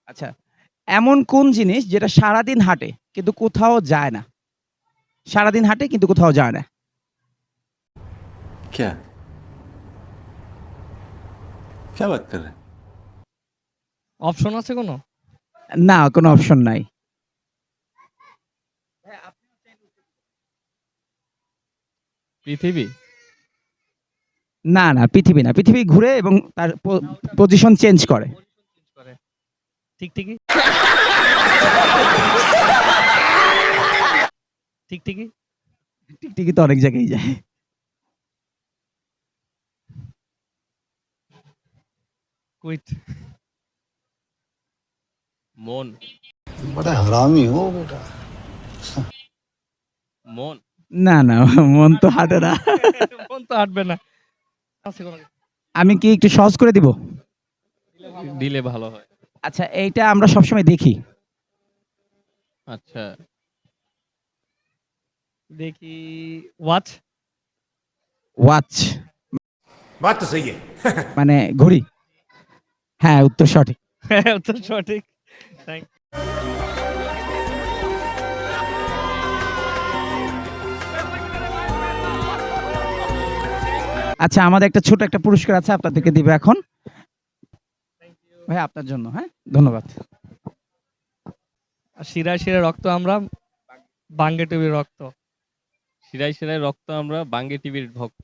আচ্ছা, এমন কোন জিনিস যেটা সারাদিন হাঁটে কিন্তু কোথাও যায় না? সারাদিন হাঁটে কিন্তু কোথাও যায় না। क्या क्या बात कर रहे हैं? অপশন আছে কোনো? না, কোনো অপশন নাই। পৃথিবী? না, না, পৃথিবী না। পৃথিবী ঘুরে এবং তার পজিশন চেঞ্জ করে। টিকটিকি? টিকটিকি? টিকটিকি তো অনেক জায়গায় যায়। কুইট? মন? बड़ा हरामी हो बेटा। মন? না, না, মন তো হাঁটে না। মন তো হাঁটবে না। আছে কোনো? আমি কি একটু সহজ করে দিব? দিলে ভালো হয়। আচ্ছা, এইটা আমরা সবসময় দেখি। আচ্ছা। দেখি ওয়াচ? ওয়াচ बात तो सही है। মানে ঘড়ি। হ্যাঁ, উত্তর সঠিক। হ্যাঁ, উত্তর সঠিক। থ্যাংক আচ্ছা, আমাদের একটা ছোট একটা পুরস্কার আছে আপনাদেরকে দিব এখন। ভাই আপনার জন্য, হ্যাঁ? ধন্যবাদ। শিরায় শিরায় রক্ত আমরা, বাঙ্গে টিভির রক্ত। শিরায় শিরায় রক্ত আমরা, বাঙ্গে টিভির ভক্ত।